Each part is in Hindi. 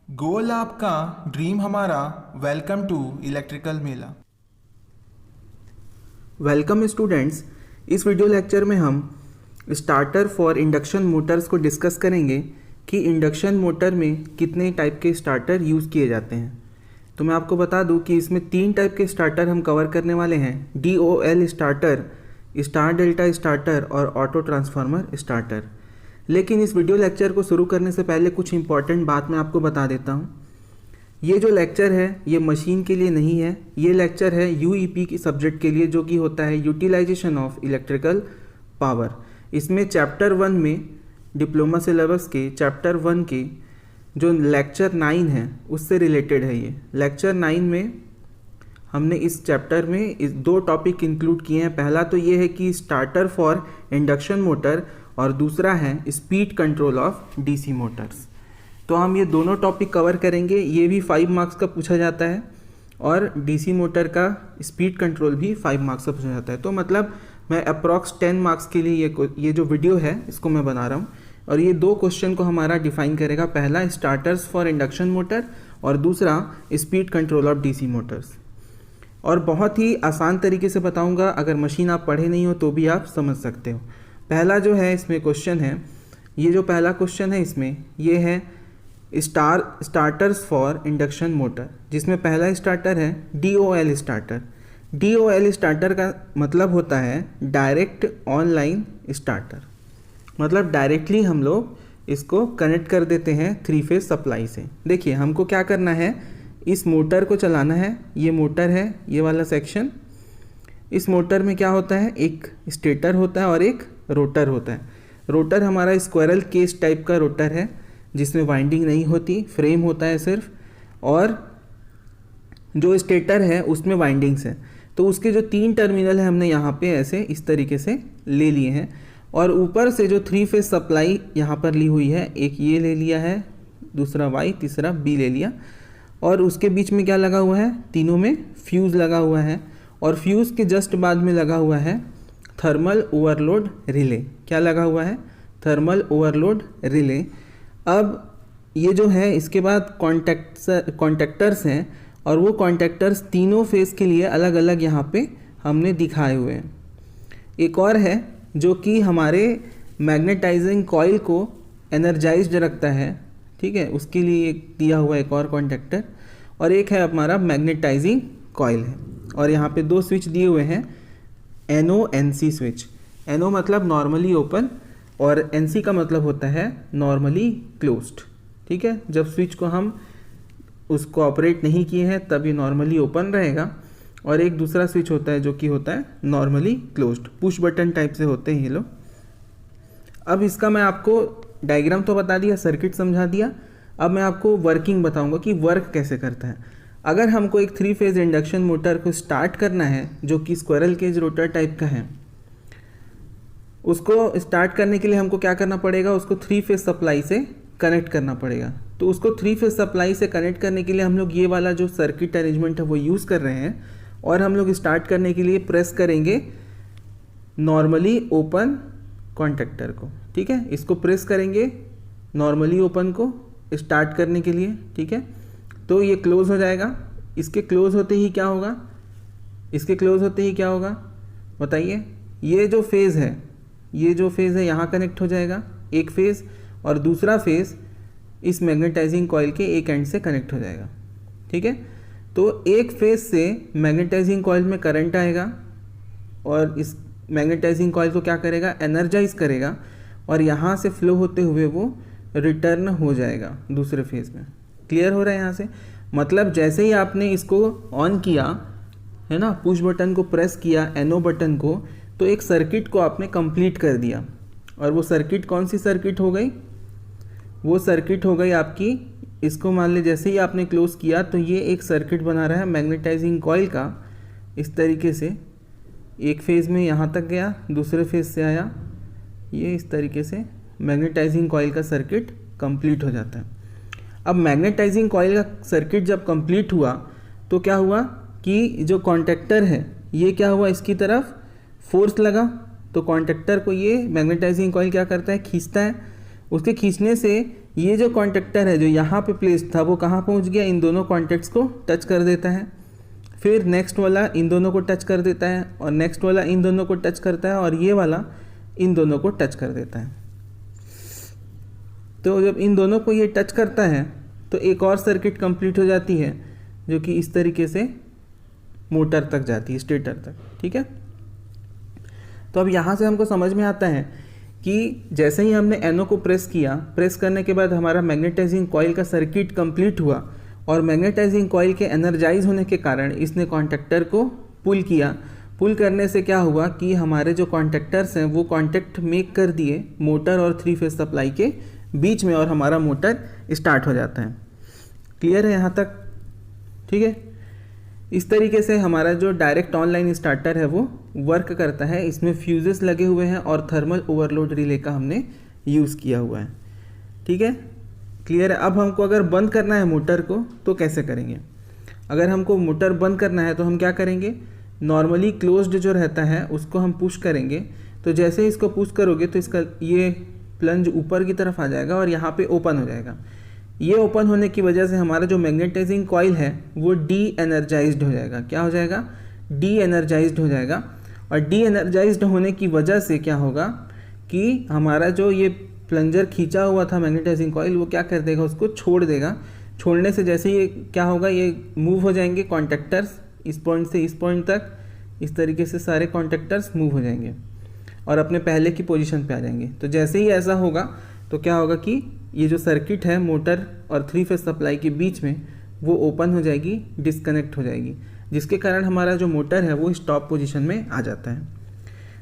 गोल आपका ड्रीम हमारा। वेलकम टू इलेक्ट्रिकल मेला। Welcome students. इस वीडियो लेक्चर में हम स्टार्टर फॉर इंडक्शन मोटर्स को डिस्कस करेंगे कि इंडक्शन मोटर में कितने टाइप के स्टार्टर यूज़ किए जाते हैं। तो मैं आपको बता दूं कि इसमें 3 टाइप के स्टार्टर हम कवर करने वाले हैं। DOL starter, star delta starter और ऑटो ट्रांसफार्मर स्टार्टर। लेकिन इस वीडियो लेक्चर को शुरू करने से पहले कुछ इंपॉर्टेंट बात मैं आपको बता देता हूँ। ये जो लेक्चर है ये मशीन के लिए नहीं है, ये लेक्चर है UEP की सब्जेक्ट के लिए, जो कि होता है यूटिलाइजेशन ऑफ इलेक्ट्रिकल पावर। इसमें चैप्टर 1 में डिप्लोमा सिलेबस के चैप्टर 1 के जो लेक्चर 9 है उससे रिलेटेड है। ये लेक्चर 9 में हमने इस चैप्टर में इस 2 टॉपिक इंक्लूड किए हैं। पहला तो ये है कि स्टार्टर फॉर इंडक्शन मोटर और दूसरा है speed control of DC Motors. तो हम ये दोनों टॉपिक कवर करेंगे। ये भी 5 मार्क्स का पूछा जाता है और DC मोटर का स्पीड कंट्रोल भी 5 मार्क्स का पूछा जाता है। तो मतलब मैं अप्रॉक्स 10 मार्क्स के लिए ये जो वीडियो है इसको मैं बना रहा हूँ। और ये 2 क्वेश्चन को हमारा डिफाइन करेगा। पहला स्टार्टर्स फॉर इंडक्शन मोटर और दूसरा speed control of DC Motors. और बहुत ही आसान तरीके से बताऊँगा, अगर मशीन आप पढ़े नहीं हो तो भी आप समझ सकते हो। पहला जो है इसमें क्वेश्चन है, ये जो पहला क्वेश्चन है इसमें ये है स्टार्टर्स फॉर इंडक्शन मोटर, जिसमें पहला स्टार्टर है DOL स्टार्टर। DOL स्टार्टर का मतलब होता है डायरेक्ट ऑनलाइन स्टार्टर। मतलब डायरेक्टली हम लोग इसको कनेक्ट कर देते हैं 3 फेज सप्लाई से। देखिए हमको क्या करना है, इस मोटर को चलाना है। ये मोटर है, ये वाला सेक्शन। इस मोटर में क्या होता है, एक स्टेटर होता है और एक रोटर होता है। रोटर हमारा स्क्वायरल केज टाइप का रोटर है जिसमें वाइंडिंग नहीं होती, फ्रेम होता है सिर्फ, और जो स्टेटर है उसमें वाइंडिंग्स है। तो उसके जो 3 टर्मिनल है हमने यहाँ पे ऐसे इस तरीके से ले लिए हैं। और ऊपर से जो 3 फेज सप्लाई यहाँ पर ली हुई है, एक ये ले लिया है, दूसरा Y, तीसरा B ले लिया। और उसके बीच में क्या लगा हुआ है, तीनों में फ्यूज़ लगा हुआ है। और फ्यूज़ के जस्ट बाद में लगा हुआ है थर्मल ओवरलोड रिले। क्या लगा हुआ है, थर्मल ओवरलोड रिले। अब ये जो है इसके बाद कॉन्टैक्टर्स हैं, और वो कॉन्टैक्टर्स तीनों फेस के लिए अलग अलग यहाँ पे हमने दिखाए हुए हैं। एक और है जो कि हमारे मैग्नेटाइजिंग कॉइल को एनर्जाइज्ड रखता है, ठीक है, उसके लिए दिया हुआ एक और कॉन्टैक्टर। और एक है हमारा मैग्नेटाइजिंग कॉइल है। और यहाँ पे 2 स्विच दिए हुए हैं, NO NC स्विच। NO मतलब नॉर्मली ओपन और NC का मतलब होता है नॉर्मली क्लोज्ड। ठीक है, जब स्विच को हम उसको ऑपरेट नहीं किए हैं तब ये नॉर्मली ओपन रहेगा। और एक दूसरा स्विच होता है जो कि होता है normally closed. Push button type से होते हैं ये लोग। अब इसका मैं आपको डायग्राम तो बता दिया, सर्किट समझा दिया। अब मैं आपको वर्किंग बताऊंगा कि वर्क कैसे करता है। अगर हमको एक 3 फेज इंडक्शन मोटर को स्टार्ट करना है जो कि स्क्वायरल केज रोटर टाइप का है, उसको स्टार्ट करने के लिए हमको क्या करना पड़ेगा, उसको 3 फेज सप्लाई से कनेक्ट करना पड़ेगा। तो उसको 3 फेज सप्लाई से कनेक्ट करने के लिए हम लोग ये वाला जो सर्किट अरेंजमेंट है वो यूज़ कर रहे हैं। और हम लोग स्टार्ट करने के लिए प्रेस करेंगे नॉर्मली ओपन कॉन्टैक्टर को। ठीक है, इसको प्रेस करेंगे नॉर्मली ओपन को स्टार्ट करने के लिए। ठीक है, तो ये क्लोज हो जाएगा। इसके क्लोज होते ही क्या होगा, इसके क्लोज होते ही क्या होगा बताइए। ये जो फेज़ है, ये जो फेज़ है यहाँ कनेक्ट हो जाएगा एक फेज़, और दूसरा फेज़ इस मैग्नेटाइजिंग कॉइल के एक एंड से कनेक्ट हो जाएगा। ठीक है, तो एक फेज़ से मैग्नेटाइजिंग कॉइल में करंट आएगा और इस मैग्नेटाइजिंग कॉइल को क्या करेगा, एनर्जाइज करेगा, और यहाँ से फ्लो होते हुए वो रिटर्न हो जाएगा दूसरे फेज़ में। क्लियर हो रहा है यहाँ से। मतलब जैसे ही आपने इसको ऑन किया है ना, पुश बटन को प्रेस किया, NO बटन को, तो एक सर्किट को आपने कंप्लीट कर दिया। और वो सर्किट कौन सी सर्किट हो गई, वो सर्किट हो गई आपकी, इसको मान ले जैसे ही आपने क्लोज किया तो ये एक सर्किट बना रहा है मैग्नेटाइजिंग कॉइल का। इस तरीके से एक फेज़ में यहाँ तक गया, दूसरे फेज़ से आया, ये इस तरीके से मैग्नेटाइजिंग कॉइल का सर्किट कंप्लीट हो जाता है। अब मैग्नेटाइजिंग कॉइल का सर्किट जब कंप्लीट हुआ तो क्या हुआ कि जो कॉन्टैक्टर है ये क्या हुआ, इसकी तरफ फोर्स लगा। तो कॉन्टैक्टर को ये मैग्नेटाइजिंग कॉइल क्या करता है, खींचता है। उसके खींचने से ये जो कॉन्टेक्टर है जो यहाँ पे प्लेस था वो कहाँ पहुँच गया, इन दोनों कॉन्टेक्ट्स को टच कर देता है। फिर नेक्स्ट वाला इन दोनों को टच कर देता है और नेक्स्ट वाला इन दोनों को टच करता है और ये वाला इन दोनों को टच कर देता है। तो जब इन दोनों को ये टच करता है तो एक और सर्किट कंप्लीट हो जाती है जो कि इस तरीके से मोटर तक जाती है, स्टेटर तक। ठीक है, तो अब यहाँ से हमको समझ में आता है कि जैसे ही हमने एनो को प्रेस किया, प्रेस करने के बाद हमारा मैग्नेटाइजिंग कॉइल का सर्किट कंप्लीट हुआ और मैग्नेटाइजिंग कॉइल के एनर्जाइज होने के कारण इसने कॉन्टेक्टर को पुल किया। पुल करने से क्या हुआ कि हमारे जो कॉन्टेक्टर्स हैं वो कॉन्टेक्ट मेक कर दिए मोटर और 3 फेज सप्लाई के बीच में और हमारा मोटर स्टार्ट हो जाता है। क्लियर है यहाँ तक? ठीक है, इस तरीके से हमारा जो डायरेक्ट ऑनलाइन स्टार्टर है वो वर्क करता है। इसमें फ्यूजेस लगे हुए हैं और थर्मल ओवरलोड रिले का हमने यूज़ किया हुआ है। ठीक है, क्लियर है? अब हमको अगर बंद करना है मोटर को तो कैसे करेंगे? अगर हमको मोटर बंद करना है तो हम क्या करेंगे, नॉर्मली क्लोज्ड जो रहता है उसको हम पुश करेंगे। तो जैसे ही इसको पुश करोगे तो इसका ये प्लंज ऊपर की तरफ आ जाएगा और यहाँ पे ओपन हो जाएगा। ये ओपन होने की वजह से हमारा जो मैग्नेटाइजिंग कॉइल है वो डी एनर्जाइज्ड हो जाएगा। क्या हो जाएगा? डी एनर्जाइज्ड हो जाएगा। और डी एनर्जाइज्ड होने की वजह से क्या होगा कि हमारा जो ये प्लंजर खींचा हुआ था मैग्नेटाइजिंग कॉइल वो क्या कर देगा, उसको छोड़ देगा। छोड़ने से जैसे ये क्या होगा, ये मूव हो जाएंगे कॉन्टेक्टर्स, इस पॉइंट से इस पॉइंट तक, इस तरीके से सारे कॉन्टेक्टर्स मूव हो जाएंगे और अपने पहले की पोजीशन पे आ जाएंगे। तो जैसे ही ऐसा होगा तो क्या होगा कि ये जो सर्किट है मोटर और 3 फेज सप्लाई के बीच में वो ओपन हो जाएगी, डिस्कनेक्ट हो जाएगी, जिसके कारण हमारा जो मोटर है वो स्टॉप पोजीशन में आ जाता है।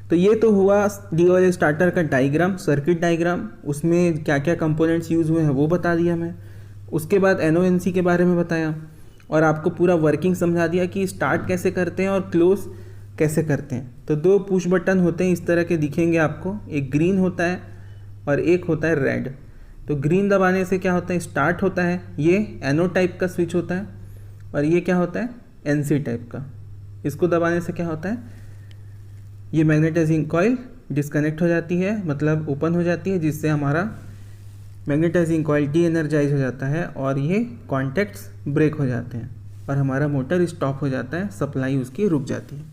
तो ये तो हुआ DOL स्टार्टर का डायग्राम, सर्किट डायग्राम। उसमें क्या क्या कंपोनेंट्स यूज़ हुए हैं वो बता दिया मैं। उसके बाद NONC के बारे में बताया और आपको पूरा वर्किंग समझा दिया कि स्टार्ट कैसे करते हैं और क्लोज कैसे करते हैं। तो 2 पुश बटन होते हैं, इस तरह के दिखेंगे आपको, एक ग्रीन होता है और एक होता है रेड। तो ग्रीन दबाने से क्या होता है, स्टार्ट होता है, ये एनो टाइप का स्विच होता है, और ये क्या होता है, NC टाइप का। इसको दबाने से क्या होता है, ये मैग्नेटाइजिंग कॉइल डिस्कनेक्ट हो जाती है, मतलब ओपन हो जाती है, जिससे हमारा मैग्नेटाइजिंग कॉइल डी एनर्जाइज हो जाता है और ये कॉन्टैक्ट्स ब्रेक हो जाते हैं और हमारा मोटर स्टॉप हो जाता है, सप्लाई उसकी रुक जाती है।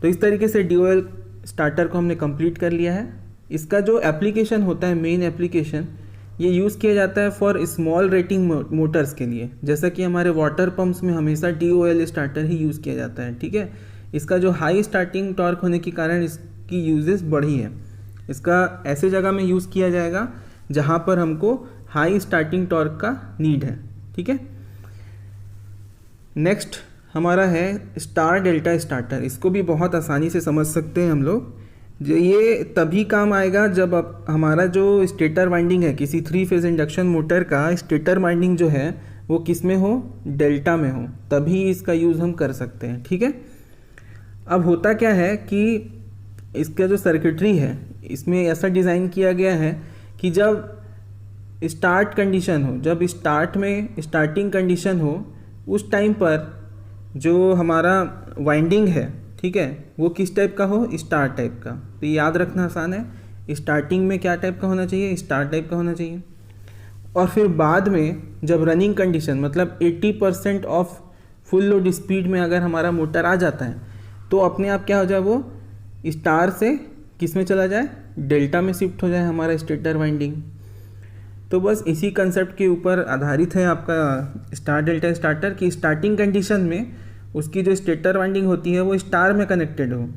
तो इस तरीके से DOL स्टार्टर को हमने कंप्लीट कर लिया है। इसका जो एप्लीकेशन होता है, मेन एप्लीकेशन, ये यूज़ किया जाता है फॉर स्मॉल रेटिंग मोटर्स के लिए। जैसा कि हमारे वाटर पंप्स में हमेशा DOL स्टार्टर ही यूज़ किया जाता है। ठीक है, इसका जो हाई स्टार्टिंग टॉर्क होने के कारण इसकी यूजेस बढ़ी है। इसका ऐसे जगह में यूज़ किया जाएगा जहाँ पर हमको हाई स्टार्टिंग टॉर्क का नीड है। ठीक है, नेक्स्ट हमारा है स्टार डेल्टा स्टार्टर। इसको भी बहुत आसानी से समझ सकते हैं हम लोग। जो ये तभी काम आएगा जब हमारा जो स्टेटर वाइंडिंग है किसी 3 फेज इंडक्शन मोटर का, स्टेटर वाइंडिंग जो है वो किस में हो, डेल्टा में हो, तभी इसका यूज़ हम कर सकते हैं। ठीक है, अब होता क्या है कि इसका जो सर्किटरी है इसमें ऐसा डिज़ाइन किया गया है कि जब स्टार्ट कंडीशन हो, जब स्टार्ट में स्टार्टिंग कंडीशन हो, उस टाइम पर जो हमारा वाइंडिंग है, ठीक है, वो किस टाइप का हो, स्टार टाइप का। तो ये याद रखना आसान है, स्टार्टिंग में क्या टाइप का होना चाहिए, स्टार टाइप का होना चाहिए। और फिर बाद में जब रनिंग कंडीशन मतलब 80% ऑफ फुल लोड स्पीड में अगर हमारा मोटर आ जाता है तो अपने आप क्या हो जाए, वो स्टार से किस में चला जाए, डेल्टा में शिफ्ट हो जाए हमारा स्टेटर वाइंडिंग। तो बस इसी कंसेप्ट के ऊपर आधारित है आपका स्टार डेल्टा स्टार्टर की स्टार्टिंग कंडीशन में उसकी जो स्टेटर वाइंडिंग होती है वो स्टार में कनेक्टेड हो,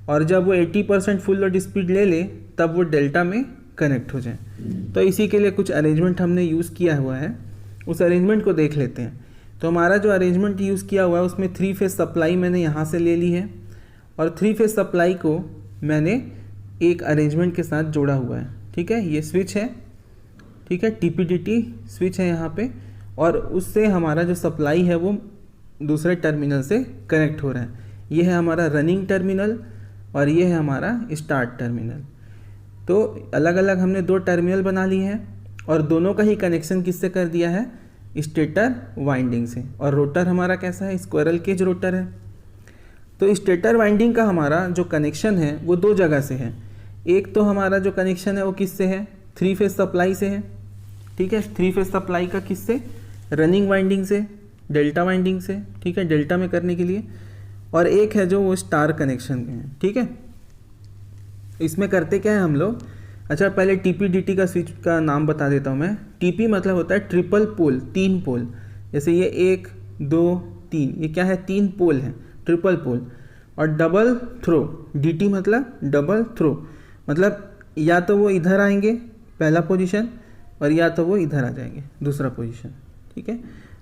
और जब वो 80% फुल लोड स्पीड ले ले तब वो डेल्टा में कनेक्ट हो जाए। तो इसी के लिए कुछ अरेंजमेंट हमने यूज़ किया हुआ है, उस अरेंजमेंट को देख लेते हैं। तो हमारा जो अरेंजमेंट यूज़ किया हुआ है उसमें 3 फेज सप्लाई मैंने यहाँ से ले ली है और 3 फेज सप्लाई को मैंने एक अरेंजमेंट के साथ जोड़ा हुआ है। ठीक है, ये स्विच है, ठीक है, TPDT स्विच है यहाँ पे, और उससे हमारा जो सप्लाई है वो दूसरे टर्मिनल से कनेक्ट हो रहा है। ये है हमारा रनिंग टर्मिनल और ये है हमारा स्टार्ट टर्मिनल। तो अलग अलग हमने 2 टर्मिनल बना लिए हैं और दोनों का ही कनेक्शन किससे कर दिया है, स्टेटर वाइंडिंग से। और रोटर हमारा कैसा है, स्क्वायरल केज रोटर है। तो स्टेटर वाइंडिंग का हमारा जो कनेक्शन है वो 2 जगह से है। एक तो हमारा जो कनेक्शन है वो किससे है, 3 फेज सप्लाई से है, ठीक है। 3 फेज सप्लाई का किससे, रनिंग वाइंडिंग से, डेल्टा वाइंडिंग से, ठीक है, डेल्टा में करने के लिए। और एक है जो वो स्टार कनेक्शन में है, ठीक है। इसमें करते क्या है हम लोग, अच्छा पहले टीपी डीटी का स्विच का नाम बता देता हूँ मैं। टीपी मतलब होता है ट्रिपल पोल, 3 पोल, जैसे ये 1 2 3, ये क्या है, 3 पोल है, ट्रिपल पोल। और डबल थ्रो, डीटी मतलब डबल थ्रो, मतलब या तो वो इधर आएंगे पहला पोजीशन और या तो वो इधर आ जाएंगे दूसरा पोजीशन, ठीक है।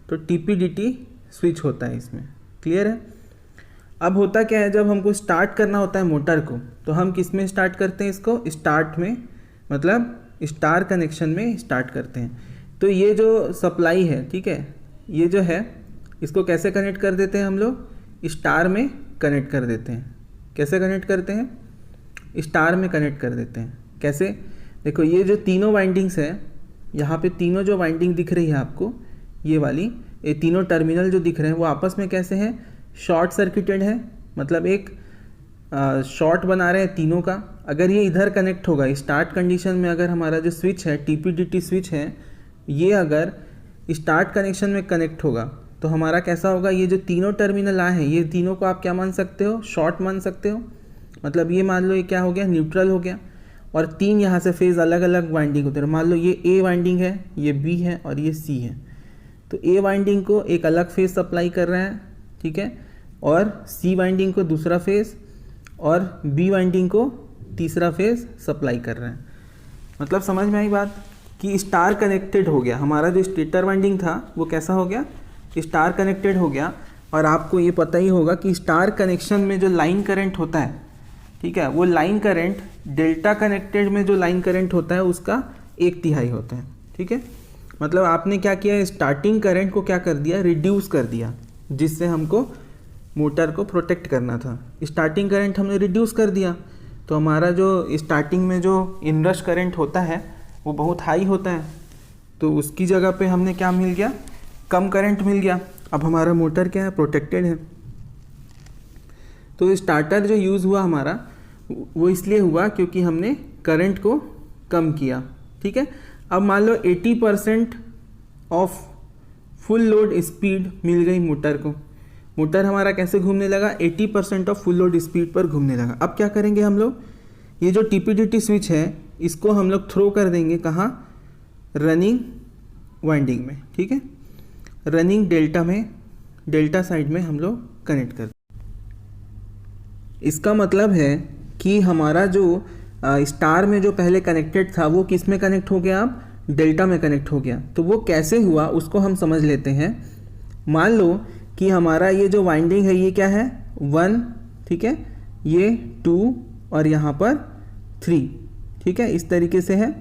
तो टीपी डीटी स्विच होता है इसमें, क्लियर है। अब होता क्या है, जब हमको स्टार्ट करना होता है मोटर को, तो हम किस में स्टार्ट करते हैं इसको, स्टार्ट में, मतलब स्टार कनेक्शन में स्टार्ट करते हैं। तो ये जो सप्लाई है, ठीक है, ये जो है इसको कैसे कनेक्ट कर देते हैं हम लोग, स्टार में कनेक्ट कर देते हैं। कैसे कनेक्ट करते हैं, स्टार में कनेक्ट कर देते हैं। कैसे, देखो ये जो तीनों वाइंडिंग्स है, यहाँ पे तीनों जो वाइंडिंग दिख रही है आपको, ये वाली, ये तीनों टर्मिनल जो दिख रहे हैं वो आपस में कैसे हैं, शॉर्ट सर्किटेड है, मतलब एक शॉर्ट बना रहे हैं तीनों का। अगर ये इधर कनेक्ट होगा स्टार्ट कंडीशन में, अगर हमारा जो स्विच है टीपी डीटी स्विच है, ये अगर स्टार्ट कनेक्शन में कनेक्ट होगा तो हमारा कैसा होगा, ये जो तीनों टर्मिनल आए हैं ये तीनों को आप क्या मान सकते हो, शॉर्ट मान सकते हो। मतलब ये मान लो ये क्या हो गया, न्यूट्रल हो गया। और 3 यहाँ से फेज़ अलग अलग वाइंडिंग होते हैं। मान लो ये ए वाइंडिंग है, ये बी है और ये सी है। तो ए वाइंडिंग को एक अलग फेज़ सप्लाई कर रहे हैं, ठीक है, और सी वाइंडिंग को दूसरा फेज़ और बी वाइंडिंग को तीसरा फेज़ सप्लाई कर रहे हैं। मतलब समझ में आई बात, कि स्टार कनेक्टेड हो गया हमारा जो स्टेटर वाइंडिंग था, वो कैसा हो गया, स्टार कनेक्टेड हो गया। और आपको ये पता ही होगा कि स्टार कनेक्शन में जो लाइन करंट होता है, ठीक है, वो लाइन करंट डेल्टा कनेक्टेड में जो लाइन करंट होता है उसका 1/3 होता है, ठीक है। मतलब आपने क्या किया, स्टार्टिंग करंट को क्या कर दिया, रिड्यूस कर दिया, जिससे हमको मोटर को प्रोटेक्ट करना था। स्टार्टिंग करंट हमने रिड्यूस कर दिया, तो हमारा जो स्टार्टिंग में जो इनरश करंट होता है वो बहुत हाई होता है, तो उसकी जगह पे हमने क्या मिल गया, कम करंट मिल गया। अब हमारा मोटर क्या है, प्रोटेक्टेड है। तो स्टार्टर जो यूज़ हुआ हमारा वो इसलिए हुआ क्योंकि हमने करंट को कम किया, ठीक है। अब मान लो 80% ऑफ फुल लोड स्पीड मिल गई मोटर को। मोटर हमारा कैसे घूमने लगा, 80% ऑफ फुल लोड स्पीड पर घूमने लगा। अब क्या करेंगे हम लोग, ये जो टीपीडीटी स्विच है इसको हम लोग थ्रो कर देंगे कहाँ, रनिंग वाइंडिंग में, ठीक है, रनिंग डेल्टा में, डेल्टा साइड में हम लोग कनेक्ट कर। इसका मतलब है कि हमारा जो स्टार में जो पहले कनेक्टेड था वो किस में कनेक्ट हो गया, अब डेल्टा में कनेक्ट हो गया। तो वो कैसे हुआ उसको हम समझ लेते हैं। मान लो कि हमारा ये जो वाइंडिंग है ये क्या है, 1, ठीक है, ये 2 और यहाँ पर 3, ठीक है, इस तरीके से है।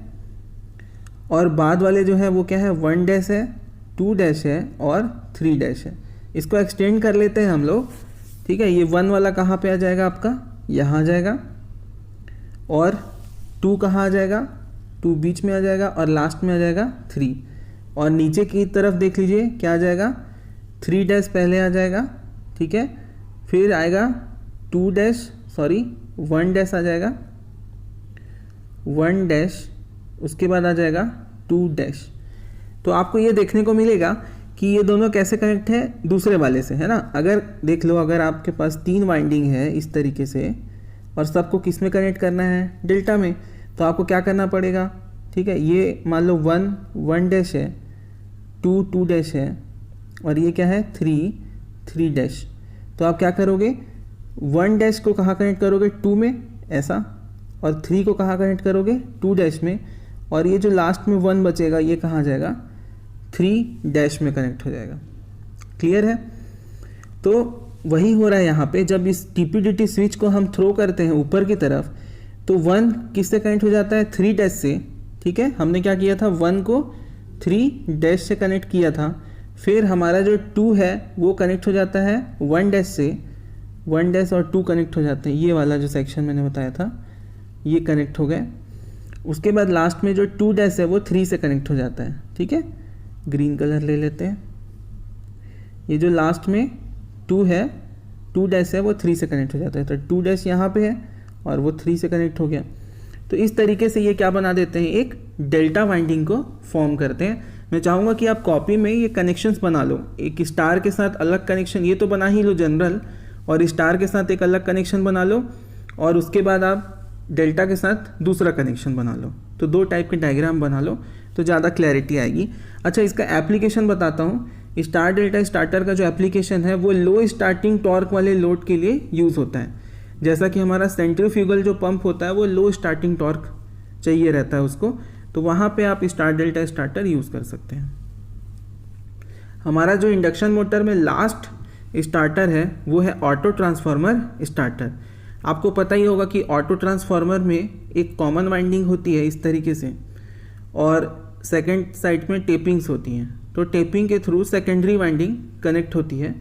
और बाद वाले जो है वो क्या है, 1 डैश है, 2 डैश है और 3 डैश है। इसको एक्सटेंड कर लेते हैं हम लोग, ठीक है। ये 1 वाला कहाँ पे आ जाएगा आपका, यहाँ आ जाएगा, और 2 कहाँ आ जाएगा, 2 बीच में आ जाएगा और लास्ट में आ जाएगा 3। और नीचे की तरफ देख लीजिए क्या आ जाएगा, 3 डैश पहले आ जाएगा, ठीक है, फिर आएगा 2 डैश, सॉरी 1 डैश आ जाएगा, 1 डैश, उसके बाद आ जाएगा 2 डैश। तो आपको ये देखने को मिलेगा कि ये दोनों कैसे कनेक्ट है, दूसरे वाले से, है ना। अगर देख लो, अगर आपके पास 3 वाइंडिंग है इस तरीके से और सबको किस में कनेक्ट करना है, डेल्टा में, तो आपको क्या करना पड़ेगा, ठीक है। ये मान लो 1 डैश है, 2 डैश है और ये क्या है, 3 डैश। तो आप क्या करोगे, 1 डैश को कहाँ कनेक्ट करोगे, 2 में ऐसा, और 3 को कहाँ कनेक्ट करोगे, 2 डैश में, और ये जो लास्ट में 1 बचेगा ये कहाँ जाएगा, 3 डैश में कनेक्ट हो जाएगा। क्लियर है। तो वही हो रहा है यहाँ पे, जब इस टीपीडीटी स्विच को हम थ्रो करते हैं ऊपर की तरफ, तो 1 किससे कनेक्ट हो जाता है, 3 डैश से, ठीक है। हमने क्या किया था, 1 को 3 डैश से कनेक्ट किया था। फिर हमारा जो 2 है वो कनेक्ट हो जाता है 1 डैश से, 1 डैश और 2 कनेक्ट हो जाते हैं। ये वाला जो सेक्शन मैंने बताया था ये कनेक्ट हो गए। उसके बाद लास्ट में जो 2 डैश है वो 3 से कनेक्ट हो जाता है, ठीक है। ग्रीन कलर ले लेते हैं। ये जो लास्ट में 2 है, 2 डैश है, वो 3 से कनेक्ट हो जाता है। तो 2 डैश यहाँ पे है और वो 3 से कनेक्ट हो गया। तो इस तरीके से ये क्या बना देते हैं, एक डेल्टा वाइंडिंग को फॉर्म करते हैं। मैं चाहूँगा कि आप कॉपी में ये कनेक्शंस बना लो, एक स्टार के साथ अलग कनेक्शन ये तो बना ही लो जनरल, और स्टार के साथ एक अलग कनेक्शन बना लो, और उसके बाद आप डेल्टा के साथ दूसरा कनेक्शन बना लो। तो 2 टाइप के डायग्राम बना लो तो ज़्यादा क्लैरिटी आएगी। अच्छा, इसका एप्लीकेशन बताता हूँ। स्टार डेल्टा स्टार्टर का जो एप्लीकेशन है वो लो स्टार्टिंग टॉर्क वाले लोड के लिए यूज़ होता है। जैसा कि हमारा सेंट्रीफ्यूगल जो पंप होता है वो लो स्टार्टिंग टॉर्क चाहिए रहता है उसको, तो वहाँ पे आप स्टार डेल्टा स्टार्टर यूज़ कर सकते हैं। हमारा जो इंडक्शन मोटर में लास्ट स्टार्टर है वो है ऑटो ट्रांसफार्मर स्टार्टर। आपको पता ही होगा कि ऑटो ट्रांसफार्मर में एक कॉमन वाइंडिंग होती है इस तरीके से, और सेकंड साइड में टेपिंग्स होती हैं। तो टेपिंग के थ्रू सेकेंडरी वाइंडिंग कनेक्ट होती है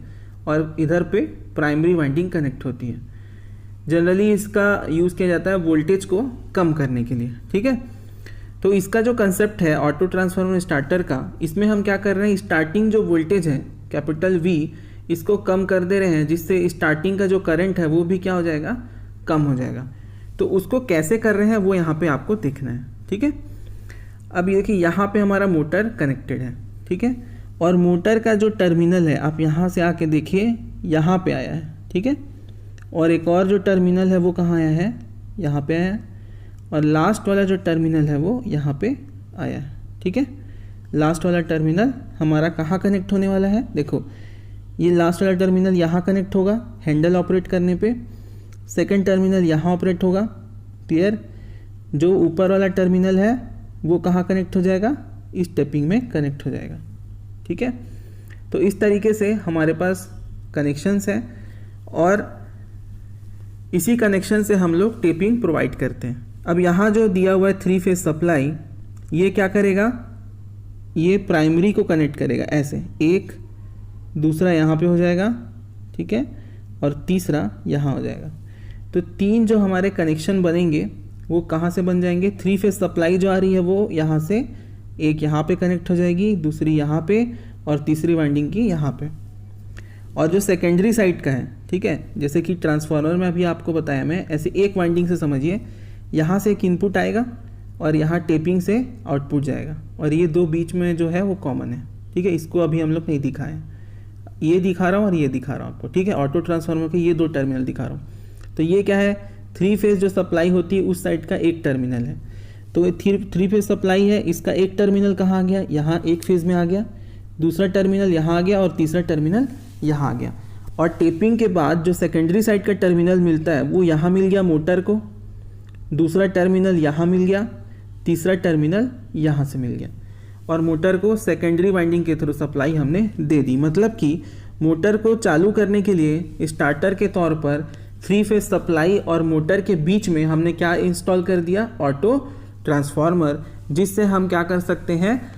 और इधर पे प्राइमरी वाइंडिंग कनेक्ट होती है। जनरली इसका यूज़ किया जाता है वोल्टेज को कम करने के लिए, ठीक है। तो इसका जो कंसेप्ट है ऑटो ट्रांसफार्मर स्टार्टर का, इसमें हम क्या कर रहे हैं, स्टार्टिंग जो वोल्टेज है कैपिटल V इसको कम कर दे रहे हैं, जिससे स्टार्टिंग का जो करंट है वो भी क्या हो जाएगा, कम हो जाएगा। तो उसको कैसे कर रहे हैं वो यहाँ पे आपको देखना है, ठीक है। अब ये देखिए यहाँ पे हमारा मोटर कनेक्टेड है, ठीक है, और मोटर का जो टर्मिनल है आप यहाँ से आके देखिए यहाँ पे आया है, ठीक है, और एक और जो टर्मिनल है वो कहाँ आया है, यहाँ पे आया है, और लास्ट वाला जो टर्मिनल है वो यहाँ पे आया है, ठीक है। लास्ट वाला टर्मिनल हमारा कहाँ कनेक्ट होने वाला है, देखो ये लास्ट वाला टर्मिनल यहाँ कनेक्ट होगा हैंडल ऑपरेट करने पे, सेकंड टर्मिनल यहाँ ऑपरेट होगा, क्लियर। जो ऊपर वाला टर्मिनल है वो कहाँ कनेक्ट हो जाएगा, इस टेपिंग में कनेक्ट हो जाएगा, ठीक है। तो इस तरीके से हमारे पास कनेक्शंस हैं और इसी कनेक्शन से हम लोग टेपिंग प्रोवाइड करते हैं। अब यहाँ जो दिया हुआ है 3 फेज सप्लाई, ये क्या करेगा, ये प्राइमरी को कनेक्ट करेगा ऐसे, एक दूसरा यहाँ पे हो जाएगा, ठीक है, और तीसरा यहाँ हो जाएगा। तो 3 जो हमारे कनेक्शन बनेंगे वो कहाँ से बन जाएंगे, 3 फेज सप्लाई जो आ रही है वो यहाँ से, एक यहाँ पे कनेक्ट हो जाएगी, दूसरी यहाँ पे, और तीसरी वाइंडिंग की यहाँ पे। और जो सेकेंडरी साइड का है, ठीक है, जैसे कि ट्रांसफार्मर में अभी आपको बताया मैं, ऐसे एक वाइंडिंग से समझिए, यहाँ से एक इनपुट आएगा और यहाँ टेपिंग से आउटपुट जाएगा, और ये 2 बीच में जो है वो कॉमन है, ठीक है। इसको अभी हम लोग नहीं दिखाएं, ये दिखा रहा हूँ और ये दिखा रहा हूँ आपको, ठीक है। ऑटो ट्रांसफार्मर के ये 2 टर्मिनल दिखा रहा हूँ। तो ये क्या है, 3 फेज जो सप्लाई होती है उस साइड का एक टर्मिनल है। तो ये 3 फेज सप्लाई है, इसका एक टर्मिनल कहाँ आ गया, यहाँ एक फेज में आ गया, दूसरा टर्मिनल यहाँ आ गया, और तीसरा टर्मिनल यहाँ आ गया। और टेपिंग के बाद जो सेकेंडरी साइड का टर्मिनल मिलता है वो यहाँ मिल गया मोटर को, दूसरा टर्मिनल यहाँ मिल गया, तीसरा टर्मिनल यहाँ से मिल गया, और मोटर को सेकेंडरी वाइंडिंग के थ्रू सप्लाई हमने दे दी। मतलब कि मोटर को चालू करने के लिए स्टार्टर के तौर पर 3 फेज सप्लाई और मोटर के बीच में हमने क्या इंस्टॉल कर दिया, ऑटो ट्रांसफार्मर, जिससे हम क्या कर सकते हैं,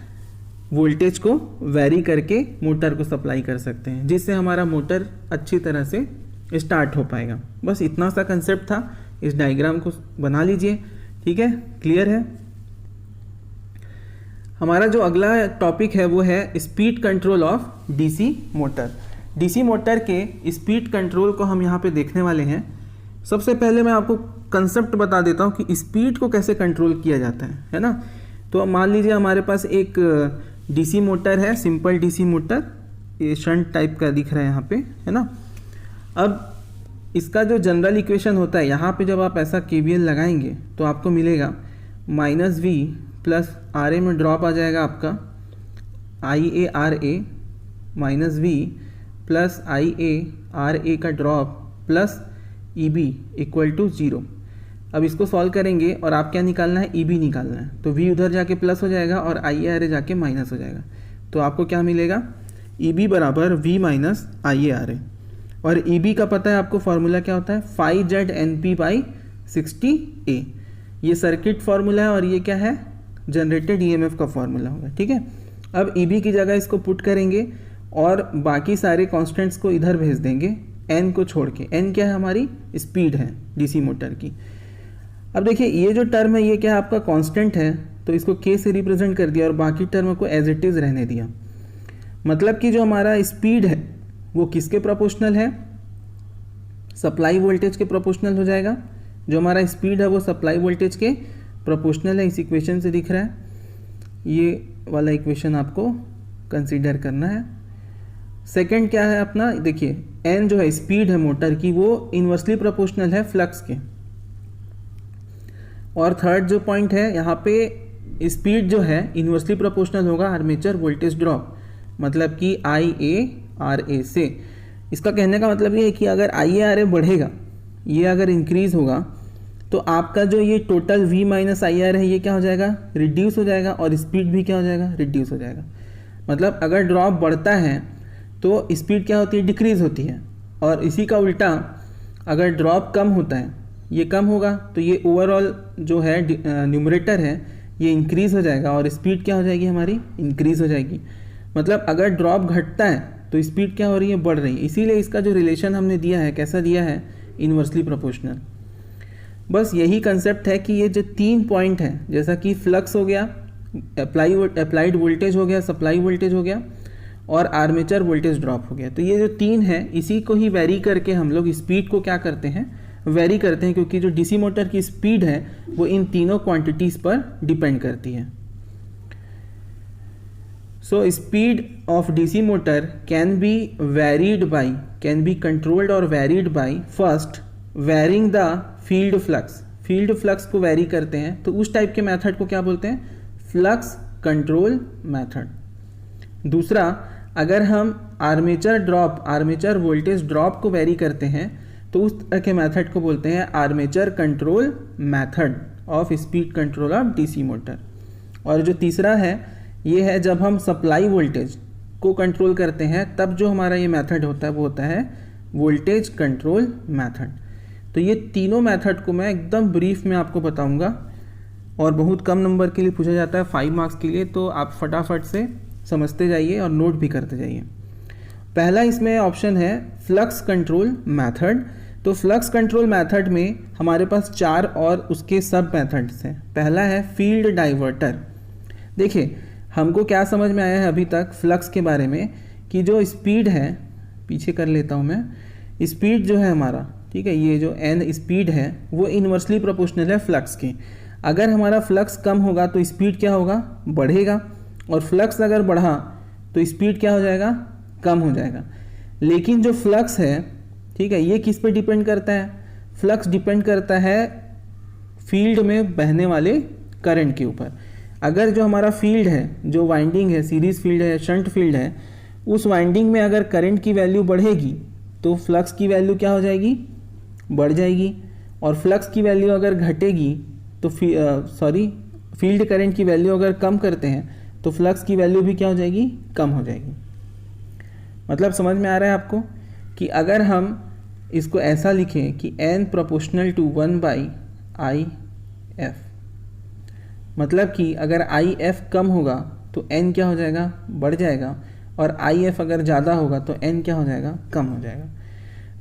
वोल्टेज को वैरी करके मोटर को सप्लाई कर सकते हैं, जिससे हमारा मोटर अच्छी तरह से स्टार्ट हो पाएगा। बस इतना सा कंसेप्ट था, इस डायग्राम को बना लीजिए, ठीक है, क्लियर है। हमारा जो अगला टॉपिक है वो है speed control of DC motor. DC motor के स्पीड कंट्रोल को हम यहाँ पे देखने वाले हैं। सबसे पहले मैं आपको कंसेप्ट बता देता हूँ कि स्पीड को कैसे कंट्रोल किया जाता है ना। तो मान लीजिए हमारे पास एक डीसी मोटर है, सिंपल डीसी मोटर, ये शंट टाइप का दिख रहा है यहाँ पे, है ना। अब इसका जो जनरल इक्वेशन होता है, यहाँ पे जब आप ऐसा KVL लगाएंगे तो आपको मिलेगा -V प्लस RA में ड्रॉप आ जाएगा आपका IARA -V प्लस IARA का drop plus EB equal to 0। अब इसको सॉल्व करेंगे और आप क्या निकालना है, EB निकालना है। तो V उधर जाके प्लस हो जाएगा और IARA जाके माइनस हो जाएगा। तो आपको क्या मिलेगा, EB बराबर V माइनस IARA। और EB का पता है आपको फॉर्मूला क्या होता है, 5ZNP/60A। ये सर्किट फार्मूला है और ये क्या है, जनरेटेड EMF का फार्मूला होगा, ठीक है। अब EB की जगह इसको पुट करेंगे और बाकी सारे कांस्टेंट्स को इधर भेज देंगे, N को छोड़ के। N क्या है, हमारी स्पीड है डीसी मोटर की। अब देखिए ये जो टर्म है ये क्या है, आपका कांस्टेंट है, तो इसको K से रिप्रेजेंट कर दिया और बाकी टर्म को एज इट इज़ रहने दिया। मतलब कि जो हमारा स्पीड है वो किसके प्रोपोर्शनल है, सप्लाई वोल्टेज के प्रोपोर्शनल हो जाएगा। जो हमारा स्पीड है वो सप्लाई वोल्टेज के प्रोपोर्शनल है, इस इक्वेशन से दिख रहा है। ये वाला इक्वेशन आपको कंसीडर करना है। सेकंड क्या है अपना, देखिए एन जो है स्पीड है मोटर की वो इन्वर्सली प्रोपोर्शनल है फ्लक्स के। और थर्ड जो पॉइंट है यहाँ पे स्पीड जो है इन्वर्सली प्रोपोर्शनल होगा आर्मेचर वोल्टेज ड्रॉप, मतलब कि IA/RA से। इसका कहने का मतलब ये है कि अगर IA/RA बढ़ेगा, ये अगर इंक्रीज होगा तो आपका जो ये टोटल V माइनस IR है ये क्या हो जाएगा, रिड्यूस हो जाएगा, और स्पीड भी क्या हो जाएगा, रिड्यूस हो जाएगा। मतलब अगर ड्रॉप बढ़ता है तो स्पीड क्या होती है, डिक्रीज होती है। और इसी का उल्टा अगर ड्रॉप कम होता है, ये कम होगा तो ये ओवरऑल जो है न्यूमरेटर है ये इंक्रीज हो जाएगा और स्पीड क्या हो जाएगी हमारी, इंक्रीज हो जाएगी। मतलब अगर ड्रॉप घटता है तो स्पीड क्या हो रही है, बढ़ रही है। इसीलिए इसका जो रिलेशन हमने दिया है कैसा दिया है, इन्वर्सली प्रोपोर्शनल। बस यही कंसेप्ट है कि ये जो 3 पॉइंट हैं, जैसा कि फ्लक्स हो गया, अप्लाइड वोल्टेज हो गया, सप्लाई वोल्टेज हो गया, और आर्मेचर वोल्टेज ड्रॉप हो गया, तो ये जो 3 है इसी को ही वेरी करके हम लोग स्पीड को क्या करते हैं, वेरी करते हैं, क्योंकि जो डीसी मोटर की स्पीड है वो इन तीनों क्वांटिटीज पर डिपेंड करती है। So speed of DC motor can be controlled और varied by first varying the field flux को वेरी करते हैं, तो उस टाइप के मेथड को क्या बोलते हैं, फ्लक्स कंट्रोल मेथड। दूसरा, अगर हम आर्मेचर वोल्टेज ड्रॉप को वेरी करते हैं तो उस तरह के मेथड को बोलते हैं armature control method of speed control of DC motor. और जो तीसरा है ये है जब हम सप्लाई वोल्टेज को कंट्रोल करते हैं तब जो हमारा ये मेथड होता है वो होता है वोल्टेज कंट्रोल मेथड। तो ये तीनों मेथड को मैं एकदम ब्रीफ में आपको बताऊंगा और बहुत कम नंबर के लिए पूछा जाता है 5 मार्क्स के लिए, तो आप फटाफट से समझते जाइए और नोट भी करते जाइए। पहला इसमें ऑप्शन है फ्लक्स कंट्रोल मेथड। तो फ्लक्स कंट्रोल मेथड में हमारे पास 4 और उसके सब मेथड्स हैं। पहला है फील्ड डाइवर्टर। देखिए हमको क्या समझ में आया है अभी तक फ्लक्स के बारे में कि जो स्पीड है, पीछे कर लेता हूँ मैं, स्पीड जो है हमारा, ठीक है, ये जो n स्पीड है वो इन्वर्सली प्रोपोर्शनल है फ्लक्स की। अगर हमारा फ्लक्स कम होगा तो स्पीड क्या होगा, बढ़ेगा, और फ्लक्स अगर बढ़ा तो स्पीड क्या हो जाएगा, कम हो जाएगा। लेकिन जो फ्लक्स है, ठीक है, ये किस पे डिपेंड करता है, फ्लक्स डिपेंड करता है फील्ड में बहने वाले करंट के ऊपर। अगर जो हमारा फील्ड है, जो वाइंडिंग है, सीरीज फील्ड है, शंट फील्ड है, उस वाइंडिंग में अगर करंट की वैल्यू बढ़ेगी तो फ्लक्स की वैल्यू क्या हो जाएगी, बढ़ जाएगी। और फ्लक्स की वैल्यू अगर घटेगी तो फील्ड करंट की वैल्यू अगर कम करते हैं तो फ्लक्स की वैल्यू भी क्या हो जाएगी, कम हो जाएगी। मतलब समझ में आ रहा है आपको कि अगर हम इसको ऐसा लिखें कि n प्रोपोर्शनल टू 1/IF, मतलब कि अगर IF कम होगा तो n क्या हो जाएगा, बढ़ जाएगा, और IF अगर ज़्यादा होगा तो n क्या हो जाएगा, कम हो जाएगा।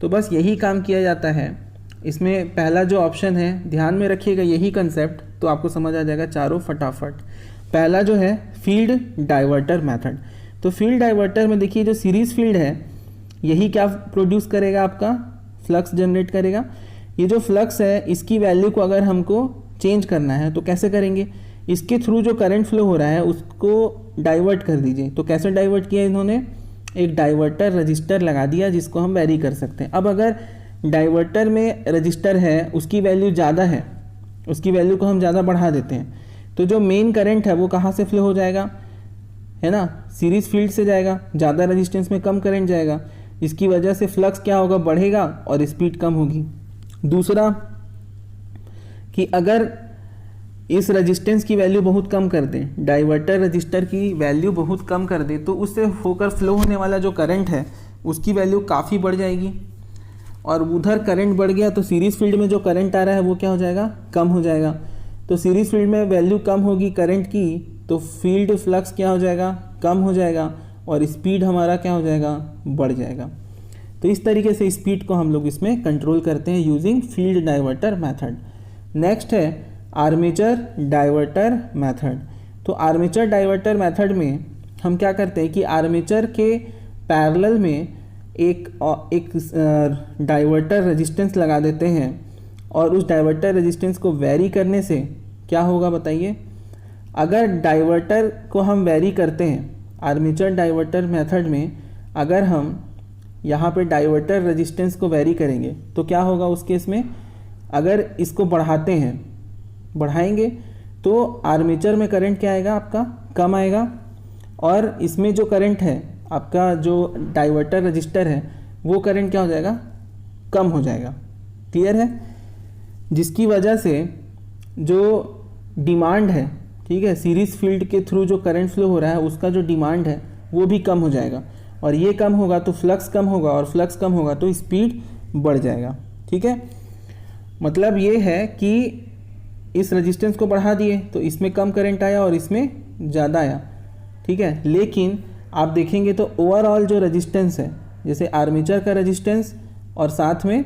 तो बस यही काम किया जाता है इसमें। पहला जो ऑप्शन है, ध्यान में रखिएगा यही कंसेप्ट, तो आपको समझ आ जाएगा चारों फटाफट। पहला जो है फील्ड डाइवर्टर मेथड। तो फील्ड डाइवर्टर में देखिए जो सीरीज फील्ड है यही क्या प्रोड्यूस करेगा, आपका फ्लक्स जनरेट करेगा। ये जो फ्लक्स है इसकी वैल्यू को अगर हमको चेंज करना है तो कैसे करेंगे, इसके थ्रू जो करंट फ्लो हो रहा है उसको डाइवर्ट कर दीजिए। तो कैसे डाइवर्ट किया इन्होंने, एक डाइवर्टर रजिस्टर लगा दिया जिसको हम वेरी कर सकते हैं। अब अगर डाइवर्टर में रजिस्टर है उसकी वैल्यू ज़्यादा है, उसकी वैल्यू को हम ज़्यादा बढ़ा देते हैं, तो जो मेन करंट है वो कहाँ से फ्लो हो जाएगा, है ना, सीरीज फील्ड से जाएगा, ज़्यादा रेजिस्टेंस में कम करंट जाएगा, इसकी वजह से फ्लक्स क्या होगा, बढ़ेगा और स्पीड कम होगी। दूसरा कि अगर इस रेजिस्टेंस की वैल्यू बहुत कम कर दें, डाइवर्टर रजिस्टर की वैल्यू बहुत कम कर दें, तो उससे होकर फ्लो होने वाला जो करंट है उसकी वैल्यू काफ़ी बढ़ जाएगी, और उधर करंट बढ़ गया तो सीरीज फील्ड में जो करंट आ रहा है वो क्या हो जाएगा, कम हो जाएगा। तो सीरीज फील्ड में वैल्यू कम होगी करंट की तो फील्ड फ्लक्स क्या हो जाएगा, कम हो जाएगा, और स्पीड हमारा क्या हो जाएगा, बढ़ जाएगा। तो इस तरीके से स्पीड को हम लोग इसमें कंट्रोल करते हैं using field diverter method. Next है आर्मेचर डाइवर्टर मेथड। तो आर्मेचर डाइवर्टर मेथड में हम क्या करते हैं कि आर्मेचर के पैरेलल में एक डाइवर्टर रेजिस्टेंस लगा देते हैं, और उस डाइवर्टर रेजिस्टेंस को वेरी करने से क्या होगा बताइए, अगर डाइवर्टर को हम वेरी करते हैं, आर्मेचर डाइवर्टर मेथड में अगर हम यहाँ पे डाइवर्टर रेजिस्टेंस को वेरी करेंगे तो क्या होगा उस केस में, अगर इसको बढ़ाएंगे तो आर्मेचर में करंट क्या आएगा आपका, कम आएगा, और इसमें जो करंट है आपका, जो डाइवर्टर रजिस्टर है, वो करंट क्या हो जाएगा, कम हो जाएगा। क्लियर है? जिसकी वजह से जो डिमांड है, ठीक है, सीरीज फील्ड के थ्रू जो करंट फ्लो हो रहा है उसका जो डिमांड है वो भी कम हो जाएगा, और ये कम होगा तो फ्लक्स कम होगा, और फ्लक्स कम होगा तो स्पीड बढ़ जाएगा। ठीक है, मतलब ये है कि इस रेजिस्टेंस को बढ़ा दिए तो इसमें कम करंट आया और इसमें ज़्यादा आया। ठीक है, लेकिन आप देखेंगे तो ओवरऑल जो रेजिस्टेंस है, जैसे आर्मेचर का रेजिस्टेंस और साथ में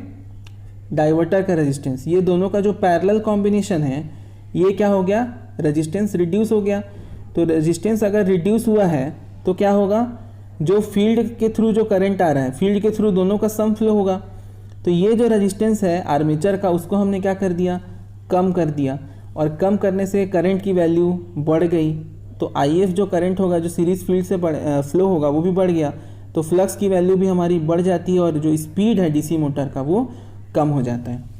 डाइवर्टर का रेजिस्टेंस, ये दोनों का जो पैरेलल कॉम्बिनेशन है, ये क्या हो गया, रेजिस्टेंस रिड्यूस हो गया। तो रेजिस्टेंस अगर रिड्यूस हुआ है तो क्या होगा, जो फील्ड के थ्रू जो करंट आ रहा है, फील्ड के थ्रू दोनों का सम फ्लो होगा। तो ये जो रेजिस्टेंस है आर्मेचर का, उसको हमने क्या कर दिया, कम कर दिया, और कम करने से करंट की वैल्यू बढ़ गई। तो IF जो करंट होगा, जो सीरीज फील्ड से फ्लो होगा, वो भी बढ़ गया, तो फ्लक्स की वैल्यू भी हमारी बढ़ जाती है, और जो स्पीड है DC मोटर का वो कम हो जाता है।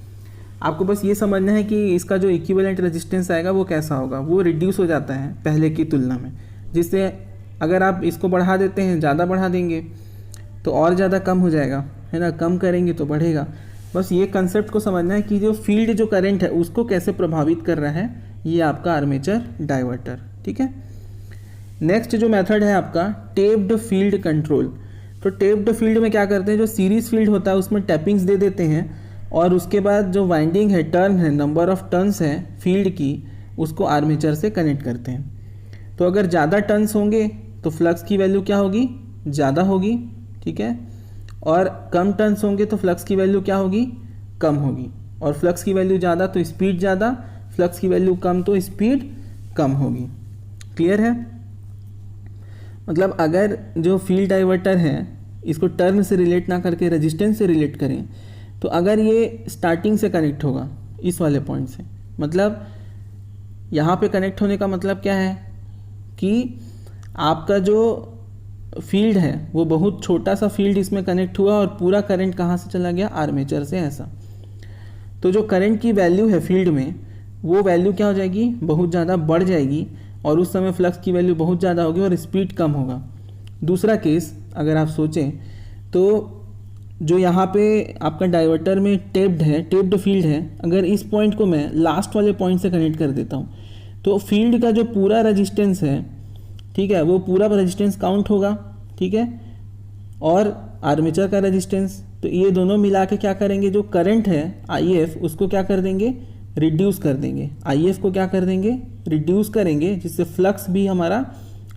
आपको बस ये समझना है कि इसका जो इक्विवेलेंट रेजिस्टेंस आएगा वो कैसा होगा, वो रिड्यूस हो जाता है पहले की तुलना में, जिससे अगर आप इसको बढ़ा देते हैं, ज़्यादा बढ़ा देंगे तो और ज़्यादा कम हो जाएगा, है ना, कम करेंगे तो बढ़ेगा। बस ये कंसेप्ट को समझना है कि जो फील्ड जो करंट है उसको कैसे प्रभावित कर रहा है, ये आपका आर्मेचर डाइवर्टर। ठीक है, नेक्स्ट जो मेथड है आपका टेप्ड फील्ड कंट्रोल। तो टेप्ड फील्ड में क्या करते हैं, जो सीरीज फील्ड होता है उसमें टैपिंग्स दे देते हैं, और उसके बाद जो वाइंडिंग है, टर्न है, नंबर ऑफ टर्न्स है फील्ड की, उसको आर्मेचर से कनेक्ट करते हैं। तो अगर ज़्यादा टर्न्स होंगे तो फ्लक्स की वैल्यू क्या होगी, ज़्यादा होगी। ठीक है, और कम टर्न्स होंगे तो फ्लक्स की वैल्यू क्या होगी, कम होगी, और फ्लक्स की वैल्यू ज़्यादा तो स्पीड ज़्यादा, फ्लक्स की वैल्यू कम तो स्पीड कम होगी। क्लियर है? मतलब अगर जो फील्ड डाइवर्टर है इसको टर्न से रिलेट ना करके रेजिस्टेंस से रिलेट करें, तो अगर ये स्टार्टिंग से कनेक्ट होगा इस वाले पॉइंट से, मतलब यहाँ पे कनेक्ट होने का मतलब क्या है कि आपका जो फील्ड है वो बहुत छोटा सा फील्ड इसमें कनेक्ट हुआ, और पूरा करंट कहाँ से चला गया, आर्मेचर से, ऐसा। तो जो करंट की वैल्यू है फील्ड में, वो वैल्यू क्या हो जाएगी, बहुत ज़्यादा बढ़ जाएगी, और उस समय फ्लक्स की वैल्यू बहुत ज़्यादा होगी और स्पीड कम होगा। दूसरा केस अगर आप सोचें तो जो यहाँ पे आपका डाइवर्टर में टेप्ड फील्ड है, अगर इस पॉइंट को मैं लास्ट वाले पॉइंट से कनेक्ट कर देता हूँ तो फील्ड का जो पूरा रेजिस्टेंस है, ठीक है, वो पूरा रेजिस्टेंस काउंट होगा। ठीक है, और आर्मेचर का रेजिस्टेंस, तो ये दोनों मिला के क्या करेंगे, जो करंट है IF उसको क्या कर देंगे, रिड्यूस कर देंगे। IF को क्या कर देंगे, रिड्यूस करेंगे, जिससे फ्लक्स भी हमारा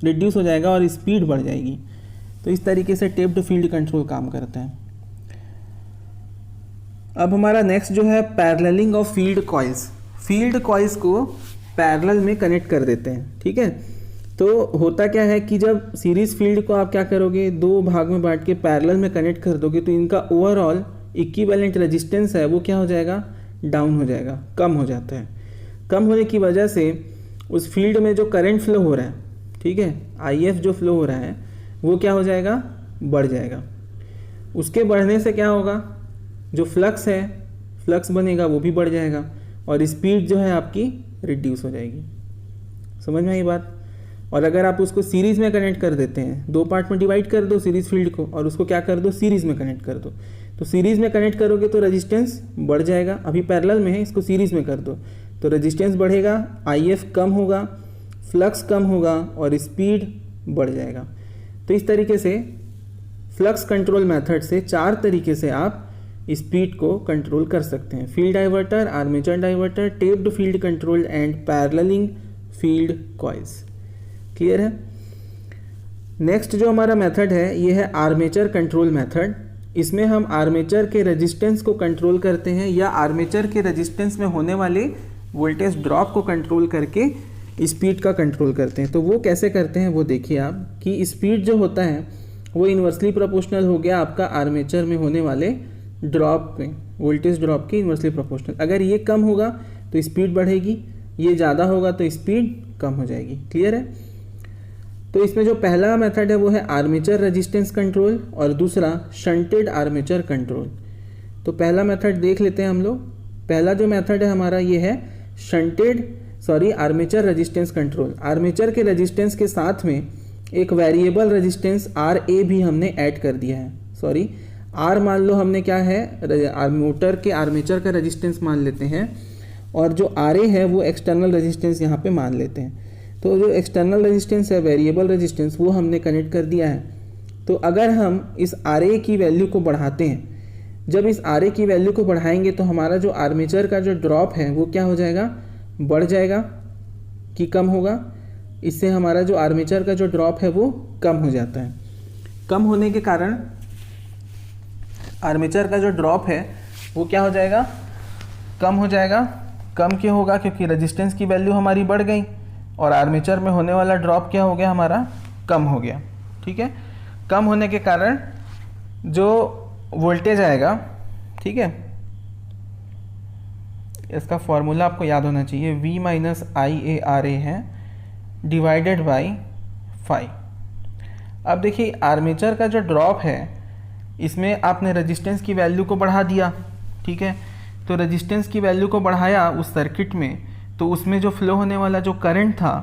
रिड्यूस हो जाएगा और स्पीड बढ़ जाएगी। तो इस तरीके से टेप्ड फील्ड कंट्रोल काम करता है। अब हमारा नेक्स्ट जो है paralleling of field coils. Field coils को पैरेलल में कनेक्ट कर देते हैं। ठीक है, तो होता क्या है कि जब सीरीज फील्ड को आप क्या करोगे, दो भाग में बांट के पैरेलल में कनेक्ट कर दोगे, तो इनका ओवरऑल इक्विवेलेंट रेजिस्टेंस है वो क्या हो जाएगा, डाउन हो जाएगा, कम हो जाता है। कम होने की वजह से उस फील्ड में जो करंट फ्लो हो रहा है, ठीक है, IF जो फ्लो हो रहा है वो क्या हो जाएगा, बढ़ जाएगा। उसके बढ़ने से क्या होगा, जो फ्लक्स है, फ्लक्स बनेगा वो भी बढ़ जाएगा, और स्पीड जो है आपकी रिड्यूस हो जाएगी। समझ में आई बात? और अगर आप उसको सीरीज़ में कनेक्ट कर देते हैं, दो पार्ट में डिवाइड कर दो सीरीज़ फील्ड को, और उसको क्या कर दो, सीरीज़ में कनेक्ट कर दो, तो सीरीज़ में कनेक्ट करोगे तो रेजिस्टेंस बढ़ जाएगा। अभी पैरेलल में है, इसको सीरीज़ में कर दो तो रेजिस्टेंस बढ़ेगा, IF कम होगा, फ्लक्स कम होगा और स्पीड बढ़ जाएगा। तो इस तरीके से फ्लक्स कंट्रोल मेथड से 4 तरीके से आप स्पीड को कंट्रोल कर सकते हैं। Field diverter, armature diverter, tapped field control and paralleling field coils. Clear है? नेक्स्ट जो हमारा मेथड है ये है आर्मेचर कंट्रोल मेथड। इसमें हम आर्मेचर के रेजिस्टेंस को कंट्रोल करते हैं, या आर्मेचर के रेजिस्टेंस में होने वाले वोल्टेज ड्रॉप को कंट्रोल करके स्पीड का कंट्रोल करते हैं। तो वो कैसे करते हैं वो देखिए आप, कि स्पीड जो होता है वो इन्वर्सली प्रोपोर्शनल हो गया आपका आर्मेचर में होने वाले ड्रॉप में, वोल्टेज ड्रॉप के इन्वर्सली प्रोपोर्शनल। अगर ये कम होगा तो स्पीड बढ़ेगी, ये ज़्यादा होगा तो स्पीड कम हो जाएगी। क्लियर है? तो इसमें जो पहला मेथड है वो है आर्मेचर रेजिस्टेंस कंट्रोल और दूसरा शंटेड आर्मेचर कंट्रोल। तो पहला मेथड देख लेते हैं हम लोग। पहला जो मेथड है हमारा ये है आर्मेचर रेजिस्टेंस कंट्रोल। आर्मेचर के रेजिस्टेंस के साथ में एक वेरिएबल रेजिस्टेंस आर ए भी हमने ऐड कर दिया है। आर मान लो हमने क्या है, मोटर के आर्मेचर का रेजिस्टेंस मान लेते हैं और जो आर ए है वो एक्सटर्नल रेजिस्टेंस यहाँ पे मान लेते हैं। तो जो एक्सटर्नल रेजिस्टेंस है, वेरिएबल रेजिस्टेंस, वो हमने कनेक्ट कर दिया है। तो अगर हम इस आर ए की वैल्यू को बढ़ाते हैं, जब इस आर ए की वैल्यू को बढ़ाएंगे तो हमारा जो आर्मेचर का जो ड्रॉप है वो क्या हो जाएगा, बढ़ जाएगा कि कम होगा। इससे हमारा जो आर्मेचर का जो ड्रॉप है वो कम हो जाता है। कम होने के कारण आर्मेचर का जो ड्रॉप है वो क्या हो जाएगा, कम हो जाएगा। कम क्यों होगा, क्योंकि रेजिस्टेंस की वैल्यू हमारी बढ़ गई और आर्मेचर में होने वाला ड्रॉप क्या हो गया, हमारा कम हो गया। ठीक है, कम होने के कारण जो वोल्टेज आएगा, ठीक है, इसका फॉर्मूला आपको याद होना चाहिए, V minus I A R A है डिवाइडेड बाई 5। अब देखिए आर्मेचर का जो ड्रॉप है इसमें आपने रेजिस्टेंस की वैल्यू को बढ़ा दिया। ठीक है, तो रेजिस्टेंस की वैल्यू को बढ़ाया उस सर्किट में, तो उसमें जो फ्लो होने वाला जो करंट था,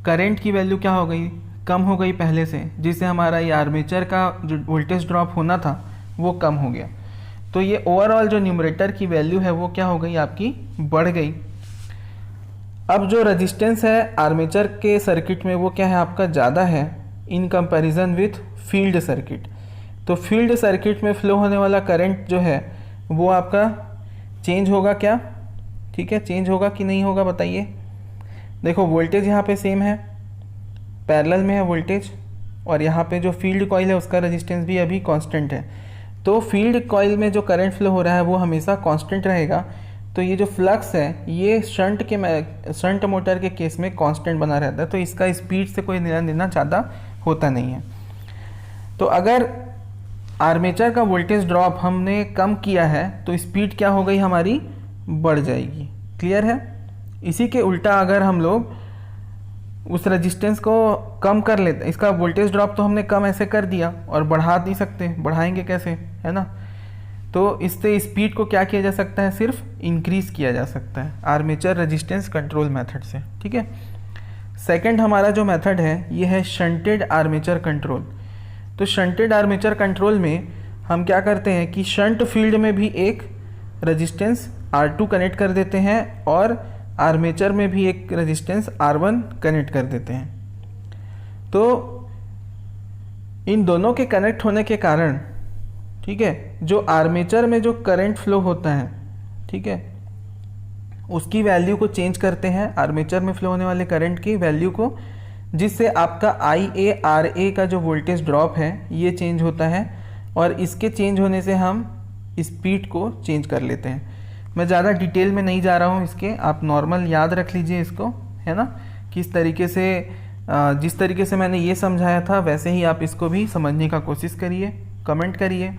करंट की वैल्यू क्या हो गई, कम हो गई पहले से, जिससे हमारा ये आर्मेचर का जो वोल्टेज ड्रॉप होना था वो कम हो गया। तो ये ओवरऑल जो न्यूमरेटर की वैल्यू है वो क्या हो गई, आपकी बढ़ गई। अब जो रेजिस्टेंस है आर्मेचर के सर्किट में वो क्या है, आपका ज़्यादा है in comparison with field circuit. तो फील्ड सर्किट में फ्लो होने वाला करंट जो है वो आपका चेंज होगा क्या, ठीक है, चेंज होगा कि नहीं होगा बताइए। देखो वोल्टेज यहाँ पे सेम है, पैरेलल में है वोल्टेज, और यहाँ पे जो फील्ड कॉइल है उसका रेजिस्टेंस भी अभी कांस्टेंट है। तो फील्ड कॉइल में जो करंट फ्लो हो रहा है वो हमेशा कांस्टेंट रहेगा। तो ये जो फ्लक्स है ये शंट मोटर के केस में कांस्टेंट बना रहता है, तो इसका स्पीड से कोई लेना देना ज़्यादा होता नहीं है। तो अगर आर्मेचर का वोल्टेज ड्रॉप हमने कम किया है तो स्पीड क्या हो गई, हमारी बढ़ जाएगी। क्लियर है? इसी के उल्टा अगर हम लोग उस रेजिस्टेंस को कम कर लेते, इसका वोल्टेज ड्रॉप तो हमने कम ऐसे कर दिया और बढ़ा नहीं सकते, बढ़ाएंगे कैसे, है ना। तो इससे स्पीड को क्या किया जा सकता है, सिर्फ इंक्रीज किया जा सकता है आर्मेचर रेजिस्टेंस कंट्रोल मेथड से। ठीक है, सेकंड हमारा जो मेथड है ये है शंटेड आर्मेचर कंट्रोल। तो शंटेड आर्मेचर कंट्रोल में हम क्या करते हैं कि शंट फील्ड में भी एक रेजिस्टेंस R2 कनेक्ट कर देते हैं और आर्मेचर में भी एक रेजिस्टेंस R1 कनेक्ट कर देते हैं। तो इन दोनों के कनेक्ट होने के कारण, ठीक है, जो आर्मेचर में जो करंट फ्लो होता है, ठीक है, उसकी वैल्यू को चेंज करते हैं, आर्मेचर में फ्लो होने वाले करंट की वैल्यू को, जिससे आपका IaRa का जो वोल्टेज ड्रॉप है ये चेंज होता है और इसके चेंज होने से हम स्पीड को चेंज कर लेते हैं। मैं ज़्यादा डिटेल में नहीं जा रहा हूँ इसके, आप नॉर्मल याद रख लीजिए इसको, है ना। किस तरीके से जिस तरीके से मैंने ये समझाया था वैसे ही आप इसको भी समझने का कोशिश करिए। कमेंट करिए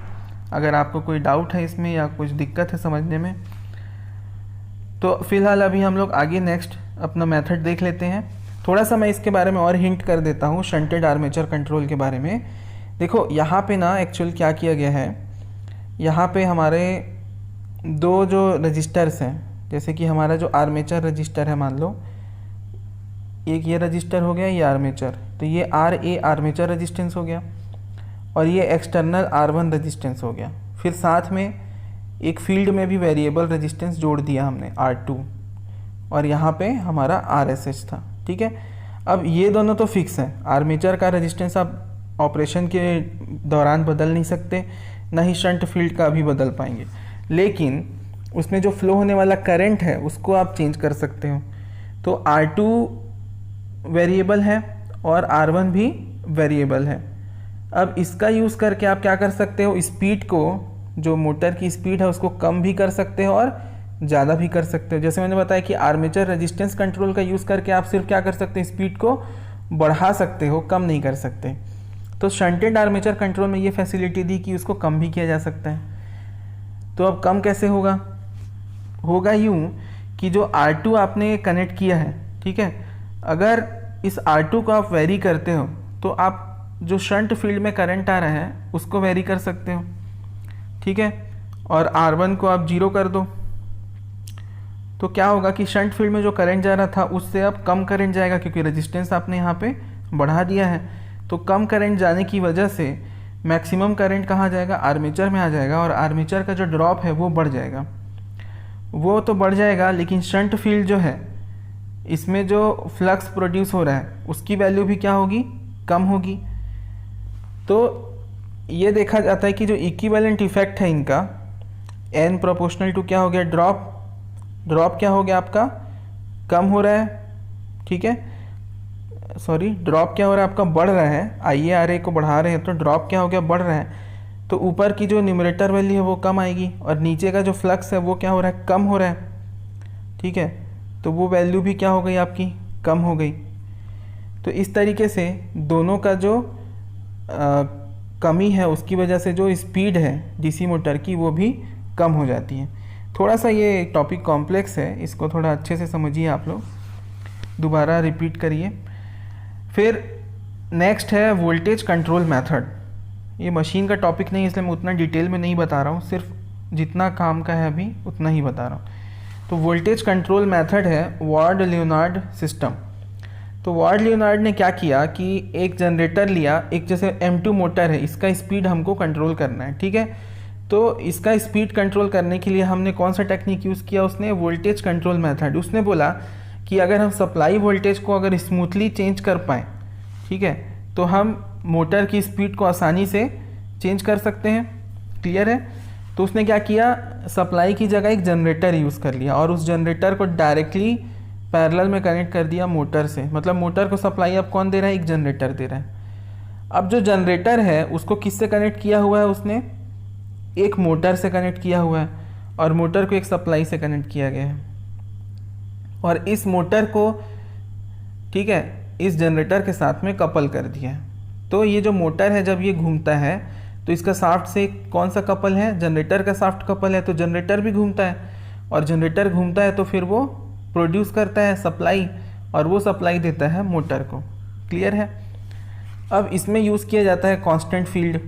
अगर आपको कोई डाउट है इसमें या कुछ दिक्कत है समझने में। तो फिलहाल अभी हम लोग आगे नेक्स्ट अपना मेथड देख लेते हैं। थोड़ा सा मैं इसके बारे में और हिंट कर देता हूँ शंटेड आर्मेचर कंट्रोल के बारे में। देखो यहाँ पे ना एक्चुअल क्या किया गया है, यहाँ पे हमारे दो जो रजिस्टर्स हैं, जैसे कि हमारा जो आर्मेचर रजिस्टर है, मान लो एक ये रजिस्टर हो गया, ये आर्मेचर, तो ये RA आर्मेचर रेजिस्टेंस हो गया और ये एक्सटर्नल R1 रेजिस्टेंस हो गया। फिर साथ में एक फील्ड में भी वेरिएबल रेजिस्टेंस जोड़ दिया हमने R2 और यहाँ पे हमारा RSH था। ठीक है, अब ये दोनों तो फिक्स हैं। आर्मेचर का रेजिस्टेंस आप ऑपरेशन के दौरान बदल नहीं सकते, ना ही शंट फील्ड का भी बदल पाएंगे, लेकिन उसमें जो फ्लो होने वाला करंट है उसको आप चेंज कर सकते हो। तो R2 वेरिएबल है और R1 भी वेरिएबल है। अब इसका यूज़ करके आप क्या कर सकते हो, स्पीड को, जो मोटर की स्पीड है उसको कम भी कर सकते हो और ज़्यादा भी कर सकते हो। जैसे मैंने बताया कि आर्मेचर रेजिस्टेंस कंट्रोल का यूज़ करके आप सिर्फ क्या कर सकते हैं, स्पीड को बढ़ा सकते हो, कम नहीं कर सकते। तो शंटेड आर्मेचर कंट्रोल में ये फैसिलिटी दी कि उसको कम भी किया जा सकता है। तो अब कम कैसे होगा, होगा यूँ कि जो R2 आपने कनेक्ट किया है, ठीक है, अगर इस R2 को आप वेरी करते हो तो आप जो शंट फील्ड में करंट आ रहा है उसको वेरी कर सकते हो, ठीक है, और R1 को आप 0 कर दो तो क्या होगा कि शंट फील्ड में जो करंट जा रहा था उससे अब कम करंट जाएगा, क्योंकि रेजिस्टेंस आपने यहाँ पे बढ़ा दिया है। तो कम करंट जाने की वजह से मैक्सिमम करंट कहाँ जाएगा, आर्मेचर में आ जाएगा, और आर्मेचर का जो ड्रॉप है वो बढ़ जाएगा। वो तो बढ़ जाएगा, लेकिन शंट फील्ड जो है इसमें जो फ्लक्स प्रोड्यूस हो रहा है उसकी वैल्यू भी क्या होगी, कम होगी। तो ये देखा जाता है कि जो इक्विवेलेंट इफेक्ट है इनका n प्रोपोर्शनल टू क्या हो गया, ड्रॉप क्या हो गया आपका, कम हो रहा है, ठीक है, सॉरी ड्रॉप क्या हो रहा है आपका, बढ़ रहा है। IaRa को बढ़ा रहे हैं तो ड्रॉप क्या हो गया, बढ़ रहा है। तो ऊपर की जो न्यूमरेटर वैल्यू है वो कम आएगी और नीचे का जो फ्लक्स है वो क्या हो रहा है, कम हो रहा है, ठीक है। तो वो वैल्यू भी क्या हो गई आपकी, कम हो गई। तो इस तरीके से दोनों का जो कमी है उसकी वजह से जो स्पीड है DC मोटर की वो भी कम हो जाती है। थोड़ा सा ये टॉपिक कॉम्प्लेक्स है, इसको थोड़ा अच्छे से समझिए आप लोग, दोबारा रिपीट करिए। फिर नेक्स्ट है वोल्टेज कंट्रोल मेथड। ये मशीन का टॉपिक नहीं इसलिए मैं उतना डिटेल में नहीं बता रहा हूँ, सिर्फ जितना काम का है अभी उतना ही बता रहा हूँ। तो वोल्टेज कंट्रोल मेथड है वार्ड लियोनार्ड सिस्टम। तो वार्ड लियोनार्ड ने क्या किया कि एक जनरेटर लिया, एक जैसे M2 मोटर है, इसका स्पीड हमको कंट्रोल करना है, ठीक है। तो इसका स्पीड कंट्रोल करने के लिए हमने कौन सा टेक्निक यूज़ किया, उसने वोल्टेज कंट्रोल मेथड। उसने बोला कि अगर हम सप्लाई वोल्टेज को अगर स्मूथली चेंज कर पाएँ, ठीक है, तो हम मोटर की स्पीड को आसानी से चेंज कर सकते हैं। क्लियर है। तो उसने क्या किया, सप्लाई की जगह एक जनरेटर यूज़ कर लिया और उस जनरेटर को डायरेक्टली पैरेलल में कनेक्ट कर दिया मोटर से। मतलब मोटर को सप्लाई अब कौन दे रहा है, एक जनरेटर दे रहा है। अब जो जनरेटर है उसको किससे कनेक्ट किया हुआ है, उसने एक मोटर से कनेक्ट किया हुआ है और मोटर को एक सप्लाई से कनेक्ट किया गया है। और इस मोटर को, ठीक है, इस जनरेटर के साथ में कपल कर दिया है। तो ये जो मोटर है जब ये घूमता है तो इसका शाफ्ट से कौन सा कपल है, जनरेटर का शाफ्ट कपल है। तो जनरेटर भी घूमता है और जनरेटर घूमता है तो फिर वो प्रोड्यूस करता है सप्लाई और वो सप्लाई देता है मोटर को। क्लियर है। अब इसमें यूज़ किया जाता है कांस्टेंट फील्ड,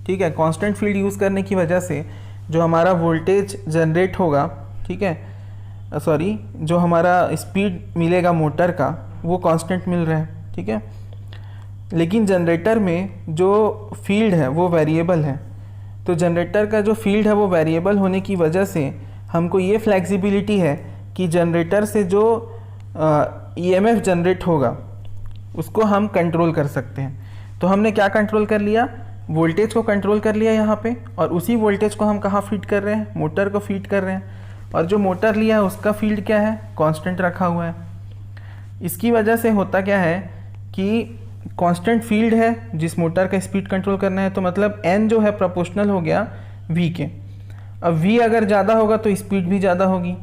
ठीक है। कांस्टेंट फील्ड यूज़ करने की वजह से जो हमारा वोल्टेज जनरेट होगा, ठीक है, सॉरी जो हमारा स्पीड मिलेगा मोटर का वो कांस्टेंट मिल रहा है, ठीक है। लेकिन जनरेटर में जो फील्ड है वो वेरिएबल है। तो जनरेटर का जो फील्ड है वो वेरिएबल होने की वजह से हमको ये फ्लेक्सिबिलिटी है कि जनरेटर से जो EMF जनरेट होगा उसको हम कंट्रोल कर सकते हैं। तो हमने क्या कंट्रोल कर लिया, वोल्टेज को कंट्रोल कर लिया यहाँ पे, और उसी वोल्टेज को हम कहाँ फीड कर रहे हैं, मोटर को फीड कर रहे हैं। और जो मोटर लिया है उसका फील्ड क्या है, कांस्टेंट रखा हुआ है। इसकी वजह से होता क्या है कि कांस्टेंट फील्ड है जिस मोटर का स्पीड कंट्रोल करना है, तो मतलब n जो है प्रोपोर्शनल हो गया v के। अब v अगर ज़्यादा होगा तो स्पीड भी ज़्यादा होगी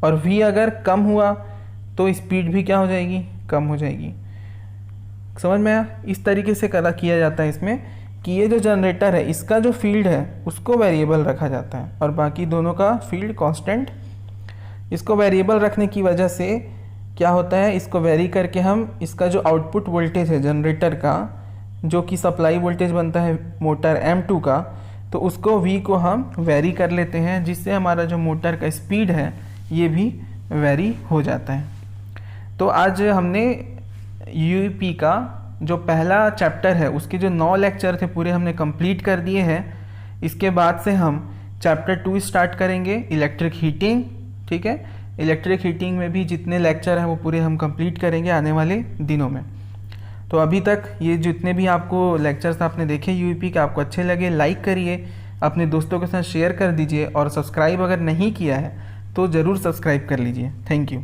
और v अगर कम हुआ तो स्पीड भी क्या हो जाएगी, कम हो जाएगी। समझ में आया। इस तरीके से किया जाता है इसमें कि ये जो जनरेटर है इसका जो फील्ड है उसको वेरिएबल रखा जाता है और बाकी दोनों का फील्ड कांस्टेंट। इसको वेरिएबल रखने की वजह से क्या होता है, इसको वेरी करके हम इसका जो आउटपुट वोल्टेज है जनरेटर का, जो कि सप्लाई वोल्टेज बनता है मोटर M2 का, तो उसको V को हम वेरी कर लेते हैं, जिससे हमारा जो मोटर का स्पीड है ये भी वेरी हो जाता है। तो आज हमने UEP का जो पहला चैप्टर है उसके जो 9 लेक्चर थे पूरे हमने कंप्लीट कर दिए हैं। इसके बाद से हम चैप्टर 2 स्टार्ट करेंगे, इलेक्ट्रिक हीटिंग, ठीक है। इलेक्ट्रिक हीटिंग में भी जितने लेक्चर हैं वो पूरे हम कंप्लीट करेंगे आने वाले दिनों में। तो अभी तक ये जितने भी आपको लेक्चर्स आपने देखे UEP के, आपको अच्छे लगे, लाइक करिए, अपने दोस्तों के साथ शेयर कर दीजिए और सब्सक्राइब अगर नहीं किया है तो ज़रूर सब्सक्राइब कर लीजिए। Thank you.